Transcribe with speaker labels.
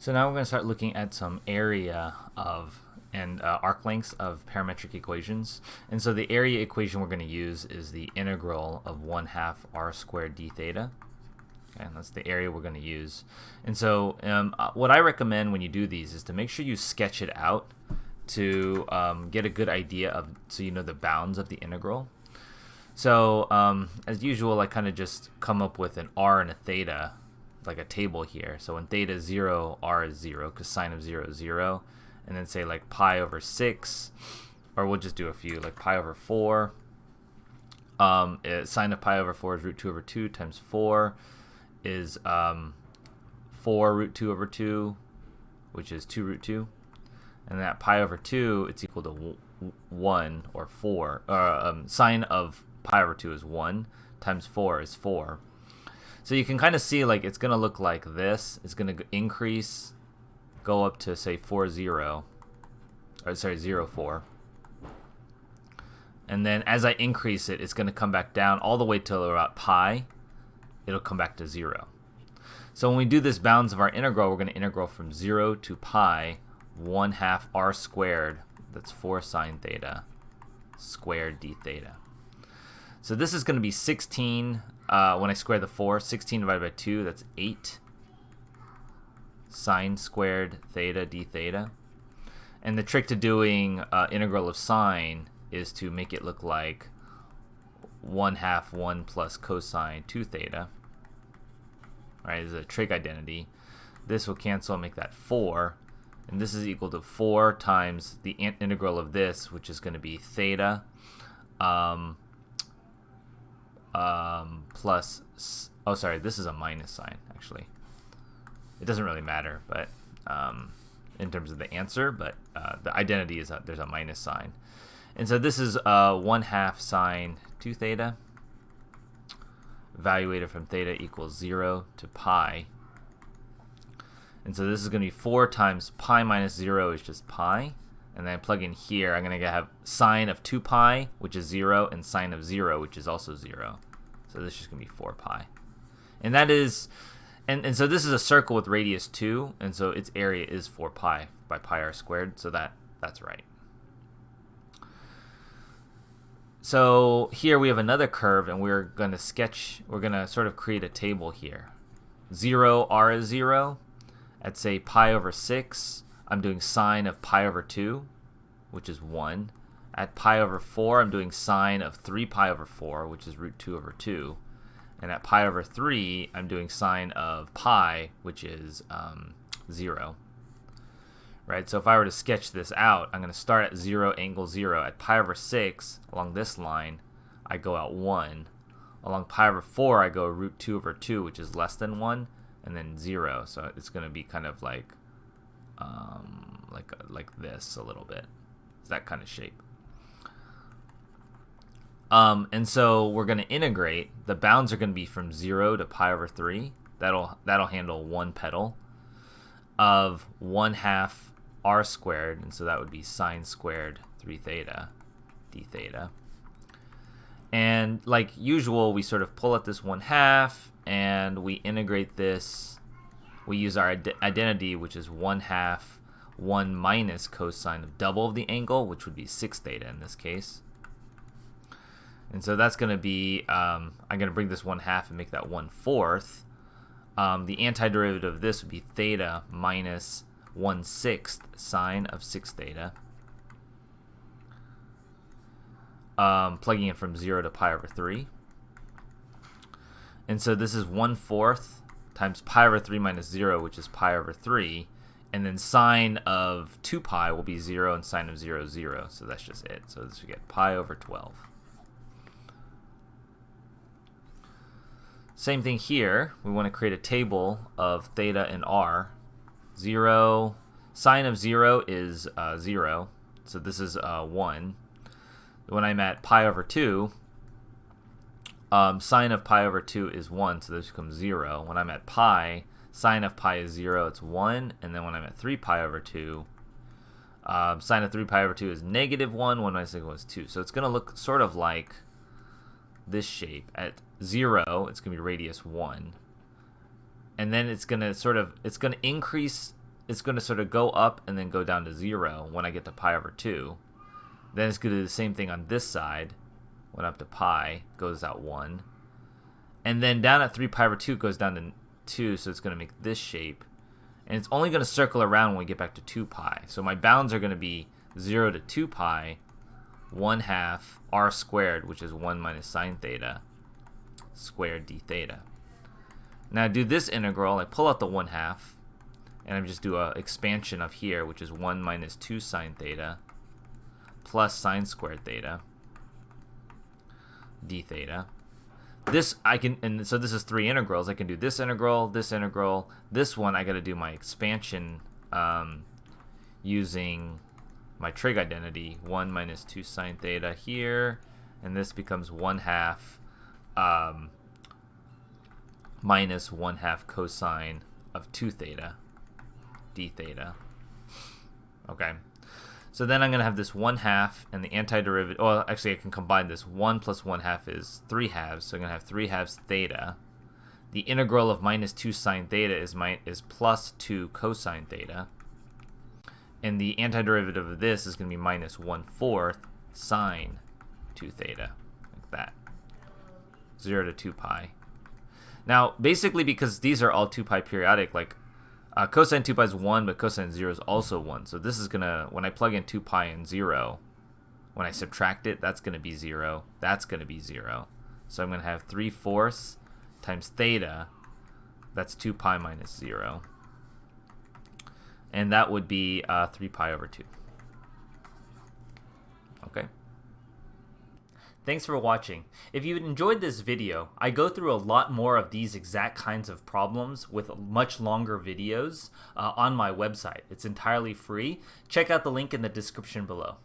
Speaker 1: So now we're going to start looking at some area of and arc lengths of parametric equations. And so the area equation we're going to use is the integral of 1/2 r squared d theta. Okay, and that's the area we're going to use. And so what I recommend when you do these is to make sure you sketch it out to get a good idea of, so you know the bounds of the integral. So as usual, I kind of just come up with an r and a theta, like a table here. So when theta is 0, r is 0, because sine of 0 is 0. And then say like pi over 6, or we'll just do a few, like pi over 4. Sine of pi over 4 is root 2 over 2 times 4 is 4 root 2 over 2, which is 2 root 2. And that pi over 2, it's equal to 1 or 4. Sine of pi over 2 is 1 times 4 is 4. So you can kind of see like it's going to look like this. It's going to increase, go up to say 0, 4. And then as I increase it, it's going to come back down all the way till about pi. It'll come back to 0. So when we do this bounds of our integral, we're going to integral from 0 to pi 1/2 r squared, that's 4 sine theta, squared d theta. So this is going to be 16, when I square the 4, 16 divided by 2, that's 8 sine squared theta d theta. And the trick to doing integral of sine is to make it look like 1/2 1 plus cosine 2 theta. Right, this is a trig identity. This will cancel and make that 4. And this is equal to 4 times the integral of this, which is going to be theta plus, this is a minus sign, actually. It doesn't really matter, but in terms of the answer, but the identity is there's a minus sign. And so this is 1/2 sine 2 theta, evaluated from theta equals 0 to pi. And so this is going to be 4 times pi minus 0 is just pi. And then I plug in here, I'm going to have sine of 2 pi, which is 0, and sine of 0, which is also 0. So this is just going to be 4 pi. And that is, and so this is a circle with radius 2, and so its area is 4 pi by pi r squared, so that's right. So here we have another curve, and we're going to sort of create a table here. 0, r is 0. At say pi over 6, I'm doing sine of pi over 2, which is 1. At pi over 4, I'm doing sine of 3 pi over 4, which is root 2 over 2. And at pi over 3, I'm doing sine of pi, which is 0. Right, so if I were to sketch this out, I'm going to start at 0, angle 0. At pi over 6, along this line, I go out 1. Along pi over 4, I go root 2 over 2, which is less than 1, and then 0. So it's going to be kind of like this a little bit. It's that kind of shape. And so we're going to integrate. The bounds are going to be from 0 to pi over 3. That'll handle one petal of 1/2 r squared, and so that would be sine squared 3 theta d theta. And like usual, we sort of pull out this 1/2 and we integrate this. We use our identity, which is 1/2 1 minus cosine of double of the angle, which would be 6 theta in this case. And so that's going to be, I'm going to bring this 1/2 and make that 1/4. The antiderivative of this would be theta minus 1/6 sine of 6 theta. Plugging in from 0 to pi over 3. And so this is 1/4 times pi over 3 minus 0, which is pi over 3. And then sine of 2 pi will be 0, and sine of 0 is 0. So that's just it. So this we get pi over 12. Same thing here. We want to create a table of theta and r. 0, sine of 0 is 0. So this is 1. When I'm at pi over 2, sine of pi over 2 is 1, so this becomes 0. When I'm at pi, sine of pi is 0, it's 1. And then when I'm at 3 pi over 2, sine of 3 pi over 2 is negative 1, 1 minus 1 is 2. So it's going to look sort of like this shape. At 0, it's going to be radius 1. And then it's going to increase it's going to sort of go up and then go down to 0 when I get to pi over 2. Then it's going to do the same thing on this side. When up to pi, goes out 1. And then down at 3 pi over 2 goes down to 2, so it's going to make this shape. And it's only going to circle around when we get back to 2 pi. So my bounds are going to be 0 to 2 pi, 1/2 r squared, which is 1 minus sine theta, squared d theta. Now I do this integral, I pull out the 1/2, and I just do an expansion of here, which is 1 minus 2 sine theta, plus sine squared theta, d theta. This I can, and so this is 3 integrals. I can do this integral, this one. I got to do my expansion using my trig identity, 1 minus 2 sine theta here, and this becomes 1/2 minus 1/2 cosine of 2 theta, d theta. Okay. So then I'm going to have this 1/2 and the antiderivative. Well, actually, I can combine this. 1 plus 1/2 is 3/2. So I'm going to have 3/2 theta. The integral of minus 2 sine theta is plus 2 cosine theta. And the antiderivative of this is going to be minus 1/4 sine 2 theta. Like that. 0 to 2 pi. Now, basically, because these are all 2 pi periodic, like cosine 2 pi is 1, but cosine 0 is also 1. So this is going to, when I plug in 2 pi and 0, when I subtract it, that's going to be 0. That's going to be 0. So I'm going to have 3/4 times theta. That's 2 pi minus 0. And that would be 3 pi over 2. Okay. Thanks for watching. If you enjoyed this video, I go through a lot more of these exact kinds of problems with much longer videos on my website. It's entirely free. Check out the link in the description below.